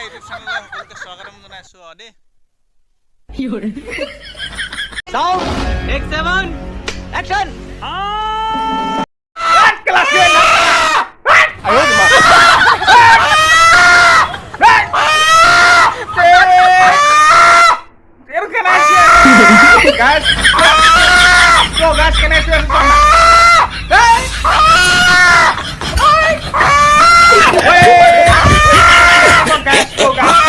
YouTube চেনেললৈ সকলোকে স্বাগতম জনাইছোঁ আৰু দেই। Sound, take 7, action! Guys, go guys, can I say something? Go guys.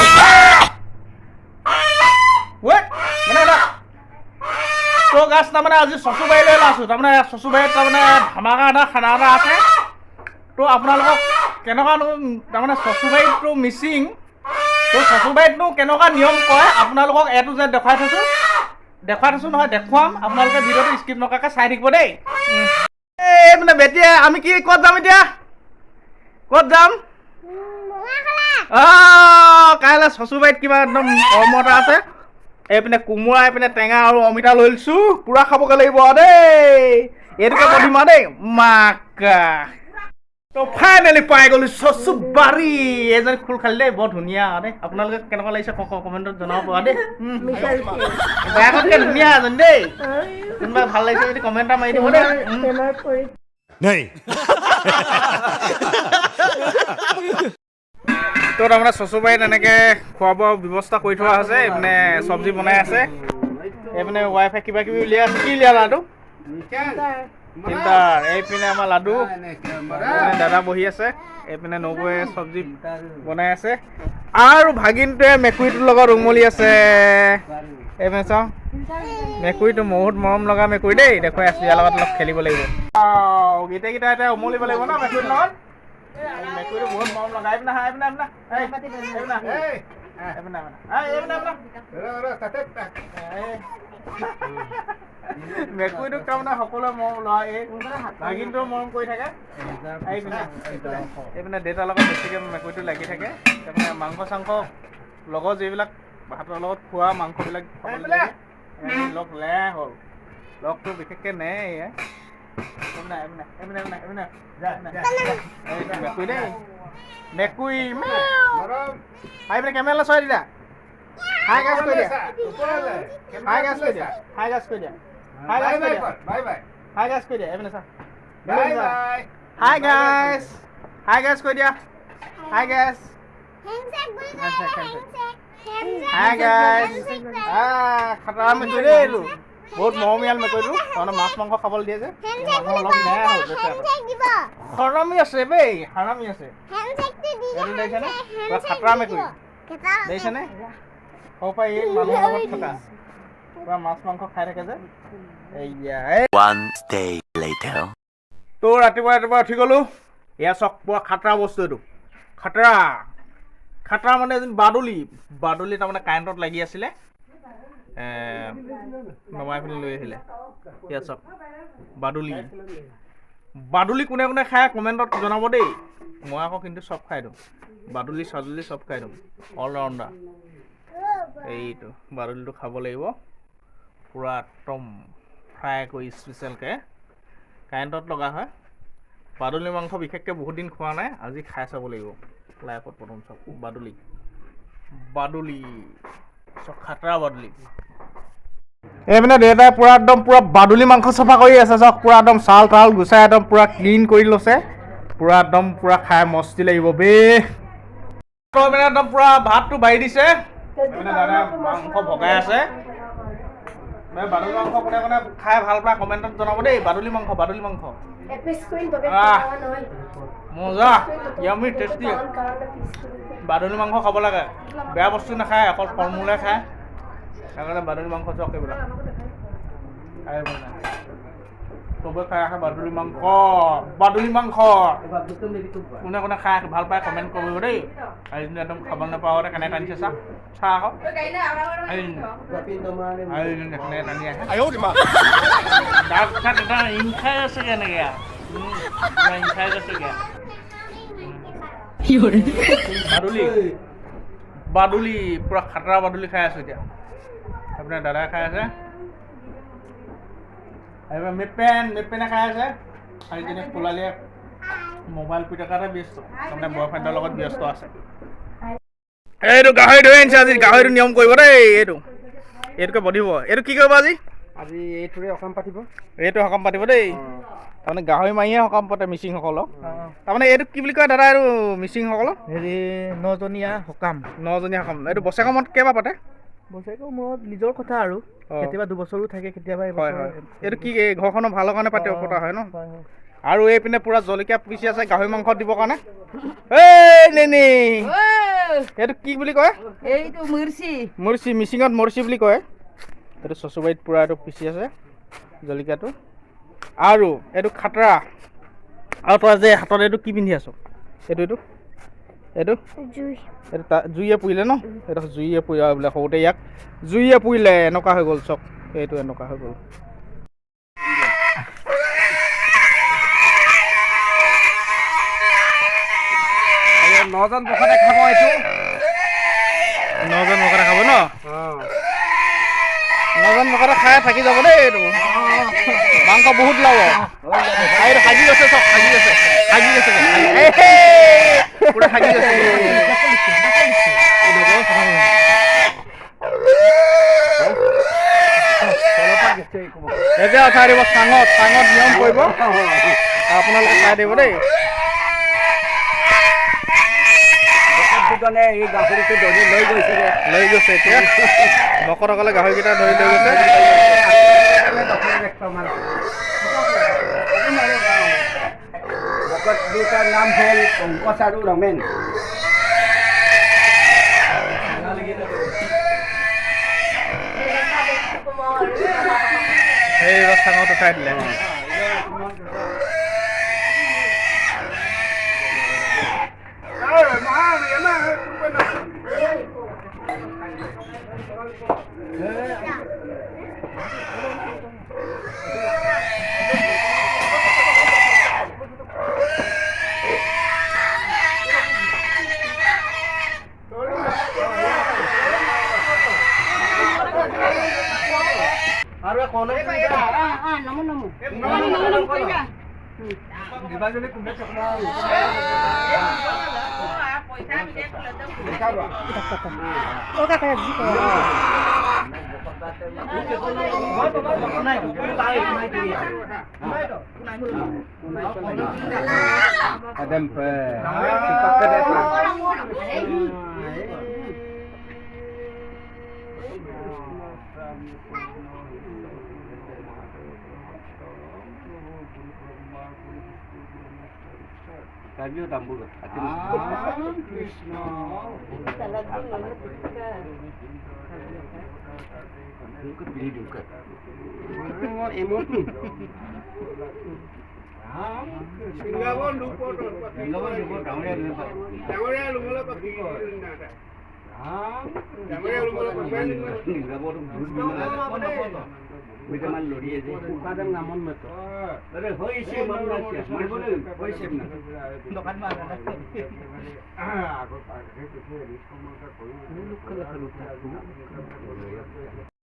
What? Mana? So guys, namanya আজি সসুবাই লৈ আছো। তাৰমানে সসুবাই তাৰমানে ধামাকা এটা খানা এটা আছে। তো আপোনালোকক কেনেকুৱা তাৰমানে সসুবাইটো মিচিং তো সসুবাইটো কেনেকুৱা নিয়ম কয় আপোনালোকক এটো যে দেখাই থৈছো নহয় দেখুৱাম আপোনালোকে ভিডিঅ'টো স্কিপ নকৰাকৈ চাই থাকিব দেই। এই মানে বেটিয়ে আমি কি ক'ত যাম এতিয়া? ক'ত যাম? কাইলৈ সসুবাইত কিবা একদম কৰ্ম এটা আছে। এইপিনে কোমোৰা এইপিনে টেঙা আৰু অমিতা লৈ লৈছো পুৰা খাবগৈ লাগিব দেই। এইটোকে পঠিম আৰু দেই মাকা। তো ফাইনেলি পাই গ'লো সসুবাৰী। এজনী খোল খালি দেই বৰ ধুনীয়া দেই। আপোনালোকে কেনেকুৱা লাগিছে কমেণ্টত জনাব পৰা দেই। বেয়াকতকৈ ধুনীয়া এজনী দেই। কোনোবাই ভাল লাগিছে যদি কমেণ্ট এটা মাৰি দিব দেই। নাই তো তাৰমানে সসুবাৰীত এনেকৈ খোৱা বোৱা ব্যৱস্থা কৰি থোৱা আছে। এইপিনে চব্জি বনাই আছে। এইপিনে ৱাইফাই কিবা কিবি উলিয়াই আছে। কি উলিয়ালা লাডু? ফিল্টাৰ। এইপিনে আমাৰ লাডু এইপিনে দাদা বহি আছে। এইপিনে নবৌৱে চব্জি বনাই আছে আৰু ভাগিনটোৱে মেকুৰীটোৰ লগত উমলি আছে। এইপিনে চাওঁ মেকুৰীটো বহুত মৰম লগা মেকুৰী দেই। দেখুৱাই আছোঁ ইয়াৰ লগত অলপ খেলিব লাগিব। গীতেকেইটা এতিয়া উমলিব লাগিব ন মেকুৰীৰ লগত। মেকুৰীটো বহুত মৰম লগা। এইপিনে মেকুৰীটোক তাৰমানে সকলোৱে মৰম লোৱা। এই ভাগিনটোও মৰম কৰি থাকে। এইপিনে দেউতাৰ লগত বেছিকৈ মেকুৰীটো লাগি থাকে। তাৰমানে মাংস চাংস লগত যিবিলাক ভাতৰ লগত খোৱা মাংসবিলাক লগ লে হ'ল। লগটো বিশেষকৈ নে মেকুৰী দেই মেকুৰী এইপিনে কেমেৰা চোৱাই দিলা। হাই গাছ কৰি দিয়া। হাই গাছ কৰি দিয়া। হাই গাছ কৰি দিয়া। হাই গাছ কৰি দিয়া। হাই গাছ কৰি দিয়া। এইপিনে চা। হাই গাছ। হাই গাছ কৰি দিয়া। হাই গাছ। হাই গাছ। খাটাৰা মেকুৰী দেই এইটো। বহুত মৰমীয়াল মেকুৰীটো। তাৰমানে মাছ মাংস খাবলৈ দিয়ে যে মানুহ অলপ বেয়া হ'ল। হৰামি আছে দেই হাৰামি আছে। এইটো দেখিছেনে খাটাৰা মেকুৰী দেখিছেনে? সৰু পৰা এই মানুহৰ লগত থকা পুৰা মাছ মাংস খাই থাকে যে এইয়া। তো ৰাতিপুৱা উঠি গ'লোঁ। এয়া চক পুৰা খাটৰা বস্তু এইটো। খাটৰা মানে এজনী বাদুলি তাৰমানে কাৰেণ্টত লাগি আছিলে। নমাই পিনি লৈ আহিলে। এয়া চক বাদুলি কোনে কোনে খায় কমেণ্টত জনাব দেই। মই আকৌ কিন্তু চব খাই দিওঁ। বাদুলি চাদুলি চব খাই দিওঁ। All rounder. এইটো বাদুলিটো খাব লাগিব পুৰা একদম ফ্ৰাই কৰি স্পেচিয়েলকৈ কাৰেণ্টত লগা হয়। বাদুলি মাংস বিশেষকৈ বহুত দিন খোৱা নাই। আজি খাই চাব লাগিব লাইফত প্ৰথম চব বাদুলি চব খাটৰা বাদুলি। এইপিনে দেউতাই পুৰা একদম পুৰা বাদুলি মাংস চফা কৰি আছে চাওক। পুৰা একদম চাল তাল গুচাই একদম পুৰা ক্লিন কৰি লৈছে। পুৰা একদম পুৰা খাই মস্তি লাগিব বে। একদম পুৰা ভাতটো বাঢ়ি দিছে। দাদাই মাংস ভগাই আছে। বাদুলি মাংস কোনে কোনে খাই ভাল পায় কমেণ্টত জনাব দেই। বাদুলি মাংস মজা ইয়ামি টেষ্টি। বাদুলি মাংস খাব লাগে। বেয়া বস্তু নাখায় অকল ফল মূলে খায়। সেইকাৰণে বাদুলি মাংস চক এইবিলাক চবে খাই আহে। বাদুলি মাংস কোনে কোনে খাই ভাল পায় কমেণ্ট কৰিব দেই। আজি একদম খাব নাপাওঁ কেনেকৈ আনিছে চাহ আকৌ টানি আহে দাগ চাক এটা ইনখাই আছে কেনেকৈ ইনখাই আছেগৈ। বাদুলি পুৰা খাটৰা বাদুলি খাই আছো এতিয়া। আপোনাৰ দাদাই খাই আছে। মেপেনে খাই আছে। চাৰিজনী কোলালীয়ে মোবাইল পিটকাতে ব্যস্ত। তাৰমানে বয়ফ্ৰেণ্ডৰ লগত ব্যস্ত আছে। এইটো গাহৰি ধৰি আনিছে আজি গাহৰিটো নিয়ম কৰিব দেই এইটোকে বধিব এইটো কি কৰিব আজি আজি এইটোৰে অকাম পাতিব এইটো সকাম পাতিব দেই তাৰমানে গাহৰি মাৰিহে সকাম পাতে মিচিংসকলক তাৰমানে এইটো কি বুলি কয় দাদা এইটো মিচিংসকলক হেৰি 9জনীয়া সকাম 9জনীয়া সকাম এইটো বছৰেকৰ মূৰত কেইবাৰ পাতে বছৰেকৰ মূৰত নিজৰ কথা আৰু কেতিয়াবা 2 বছৰো থাকে কেতিয়াবা হয় হয় এইটো কি এই ঘৰখনৰ ভালৰ কাৰণে পতা হয় ন আৰু এইপিনে পুৰা জলকীয়া পিচি আছে গাহৰি মাংস দিবৰ কাৰণে এই নেনি এইটো কি বুলি কয় এইটো মুৰ্চি মিচিঙত মুৰ্চি বুলি কয় এইটো চচুবাৰীত পুৰা এইটো পিচি আছে জলকীয়াটো আৰু এইটো খাতৰা আৰু তই যে হাতত এইটো কি পিন্ধি আছ এইটো জুইয়ে পুৰিলে ন এইটো জুইয়ে পুৰা বোলে সৰুতে ইয়াক জুইয়ে পুৰিলে এনেকুৱা হৈ গ'ল চক এইটো এনেকুৱা হৈ গ'ল নজন ভকতে খাব এইটো 9জন ভকতে খাব ন 9জন ভকতে খাই থাকি যাব দেই এইটো মাংস বহুত ওলাব এইটো সাজি আছে চব সাজি আছে পুৰা সাজি আছে এতিয়া উঠাই দিব চাঙত নিয়ম কৰিব আপোনালোকে চাই দিব দেই এই গাহৰিটো ধৰি লৈ গৈছে এতিয়া ভকতসকলে গাহৰিকেইটা ধৰি লৈ গৈছে ভকত দুটাৰ নাম হ'ল পংকজ আৰু ৰমেন সেই চাঙত উঠাই দিলে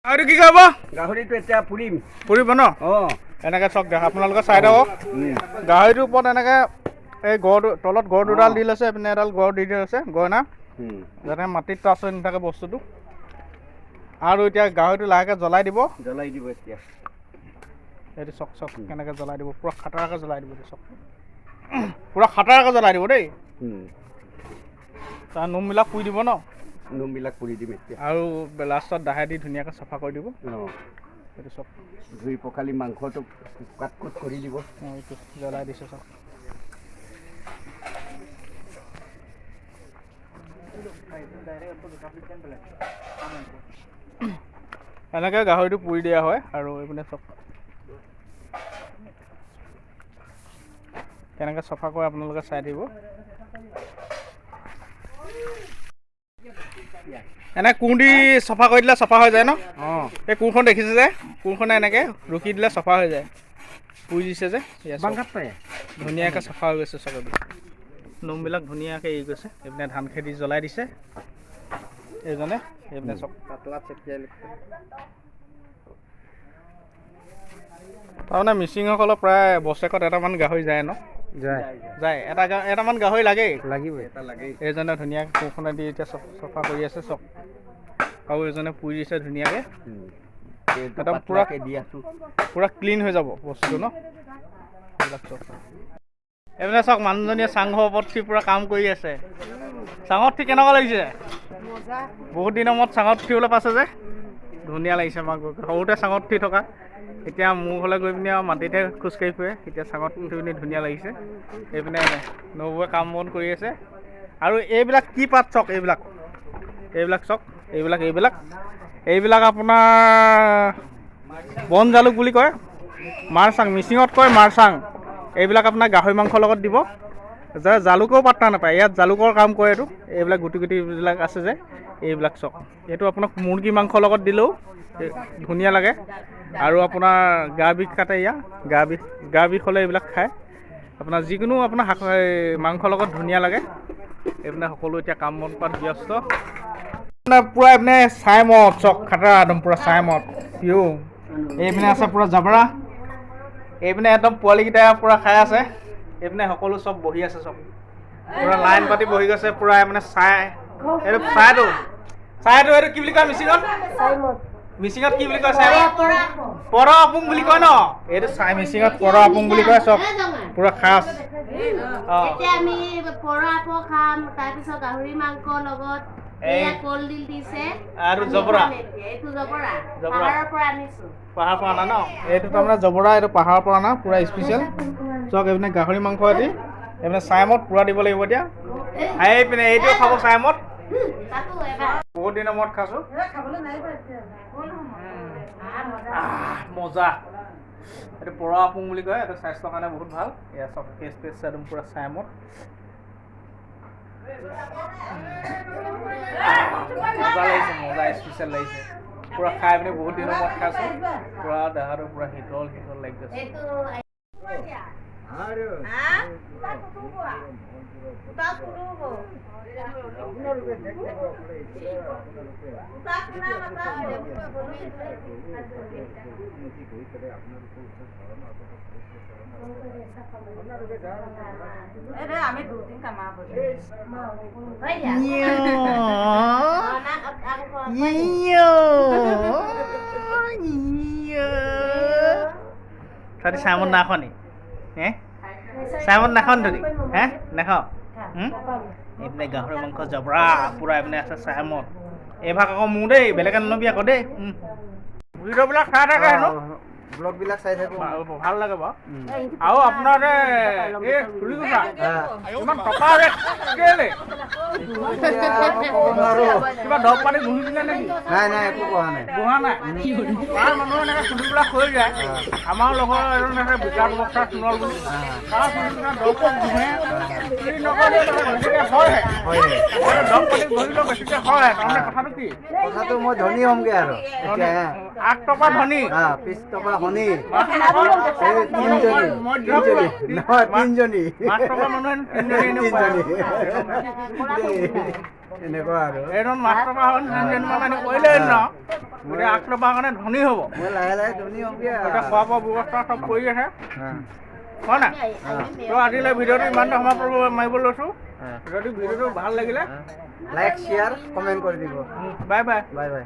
আৰু কি কৰিব গাহৰিটো এতিয়া পুৰিব ন এনেকে চক দেখা আপোনালোকে চাই থাকক গাহৰিটোৰ ওপৰত এনেকে এই গড় তলত গড় দুডাল দি লৈছে এইপিনে এডাল গড় দি লৈছে গইনা যাতে মাটিত টাচ হৈ নাথাকে বস্তুটো আৰু এতিয়া গাহৰিটো লাহেকে জ্বলাই দিব এতিয়া এইটো চক কেনেকে জ্বলাই দিব পুৰা খাটাৰাকে জ্বলাই দিব চক পুৰা খাটাৰাকে জ্বলাই দিব দেই তাৰ নোমবিলাক পুৰি দিব ন নোমবিলাক পুৰি দিম এতিয়া আৰু লাষ্টত দাহে দি ধুনীয়াকৈ চাফা কৰি দিব এইটো চব ধুই পখালি মাংসটো কাট কুট কৰি দিব এইটো জ্বলাই দিছে চব এনেকৈ গাহৰিটো পুৰি দিয়া হয় আৰু এইপিনে চব কেনেকৈ চাফা কৰে আপোনালোকে চাই দিব এনে কোৰ দি চাফা কৰি দিলে চাফা হৈ যায় ন এই কোৰখন দেখিছে যে কোৰখনে এনেকৈ ৰুকি দিলে চাফা হৈ যায় পুৰি দিছে যে ধুনীয়াকৈ চাফা হৈ গৈছে চব নোমবিলাক ধুনীয়াকৈ এৰি গৈছে এইপিনে ধান খেতি জ্বলাই দিছে এইজনে এইপিনে চব তাৰমানে মিচিংসকলৰ প্ৰায় বছৰেকত এটামান গাহৰি যায় ন যায় এটামান গাহৰি লাগেই লাগিবই এইজনে ধুনীয়াকৈ কোৰখনে দি এতিয়া চফা কৰি আছে চব আৰু এইজনে পুৰি দিছে ধুনীয়াকৈ একদম পুৰা ক্লিন হৈ যাব বস্তুটো ন এইবিলাক চব এইপিনে চাওক মানুহজনীয়ে চাংঘৰ ওপৰত উঠি পুৰা কাম কৰি আছে চাঙত উঠি কেনেকুৱা লাগিছে বহুত দিনৰ মূৰত চাঙত উঠিবলৈ পাইছে যে ধুনীয়া লাগিছে আমাক সৰুতে চাঙত উঠি থকা এতিয়া মোৰ ঘৰলৈ গৈ পিনি আৰু মাটিতে খোজকাঢ়ি ফুৰে এতিয়া চাঙত উঠি পিনি ধুনীয়া লাগিছে এইপিনে নবৌৱে কাম বন কৰি আছে আৰু এইবিলাক কি পাত চক এইবিলাক চক এইবিলাক আপোনাৰ বন জালুক বুলি কয় মাৰচাং মিচিঙত কয় মাৰচাং এইবিলাক আপোনাৰ গাহৰি মাংসৰ লগত দিব জালুকেও পাত্তা নাপায় ইয়াত জালুকৰ কাম কৰে এইটো এইবিলাক গুটিবিলাক আছে যে এইবিলাক চক এইটো আপোনাক মুৰ্গী মাংসৰ লগত দিলেও ধুনীয়া লাগে আৰু আপোনাৰ গা বিষ কাটে ইয়াৰ গা বিষ হ'লে এইবিলাক খায় আপোনাৰ যিকোনো আপোনাৰ মাংসৰ লগত ধুনীয়া লাগে এইপিনে সকলো এতিয়া কাম বন কৰাত ব্যস্ত পুৰা এইপিনে চাই মদ চক খাতৰা একদম পুৰা চাই মদ পিঅ' এইপিনে আছে পুৰা জাবৰা এইপিনে একদম পোৱালিকেইটা পুৰা খাই আছে এইপিনে সকলো চব বহি আছে চব পুৰা লাইন পাতি বহি গৈছে পুৰা মানে এইটো চাইটো এইটো কি বুলি কয় মিচিঙত কি বুলি কয় চাই পৰ আপুং বুলি কয় ন এইটো চাই মিচিঙত পৰ আপুং বুলি কয় চব পুৰা খাচ এতিয়া আমি পৰ আপং খাম তাৰপিছত গাহৰি মাংসৰ লগত কলডিল দিছে আৰু জবৰা এইটো জবৰা পাহাৰৰ পৰা আনিছো পাহাৰৰ পৰা অনা ন এইটো তাৰমানে জবৰা এইটো পাহাৰৰ পৰা অনা পুৰা স্পেচিয়েল চক এইপিনে গাহৰি মাংস এটি এইপিনে চাইমদ পুৰা দিব লাগিব এতিয়া এইপিনে এইটোও খাব চাইমদ বহুত দিনৰ মূৰত খাইছোঁ মজা এইটো পৰ আপুং বুলি কয় এইটো স্বাস্থ্যৰ কাৰণে বহুত ভাল এয়া চব ফেচ একদম পুৰা চাইমদ মজা স্পেচিয়েল লাগিছে পুৰা খাই পিনি বহুত দিনৰ মূৰত খাইছোঁ পুৰা দেহাটো পুৰা শীতল লাগি গৈছে আমি দুদিন কামাব tadi salmon nakhon nih salmon nakhon tadi nakho এইপিনে গাহৰি মাংস জবৰা পুৰা এইপিনে আছে চাইমদ এইভাগ আকৌ মোৰ দেই বেলেগ নবি আকৌ দেই ভিডিঅ'বিলাক চাই থাকে হেনো ব্লগবিলাক চাই থাকোঁ ভাল লাগে বাৰু আৰু আপোনাৰ এই চুলি কথা ইমান টকা কেলে কিবা দৰৱ পাতি ঘঁহি দিলে নেকি নাই একো কোৱা নাই বহা নাই তাৰ মানুহে এনেকৈ চুলিবিলাক হৈ যায় আমাৰ লগৰ এজন আছে বিকাশ বক্তা সোণল বুলি তাৰ চুলিবিলাক দৰৱ ঘঁহে চুলি নকৰিলে বেছিকৈ হয়হে দৰৱ পাতি ঘঁহিলেও বেছিকৈ হয় তাৰমানে কথাটো কি কথাটো মই ধনী হ'মগৈ আৰু এতিয়া 8 টকা ধনী 20 টকা ধনী এনেকুৱা আৰু এজন 8 টকা হ'ল 3 মানে কৰিলে ন 8 টকাৰ কাৰণে ধনী হ'ব মই লাহে ধনী হ'মগৈ এতিয়া খোৱা বোৱা ব্যৱস্থা চব কৰি আছে হয় না তো আজিলৈ ভিডিঅ'টো ইমানটা সময় মাৰিব লৈছোঁ যদি ভিডিঅ'টো ভাল লাগিলে লাইক শ্বেয়াৰ কমেণ্ট কৰি দিব বাই বাই বাই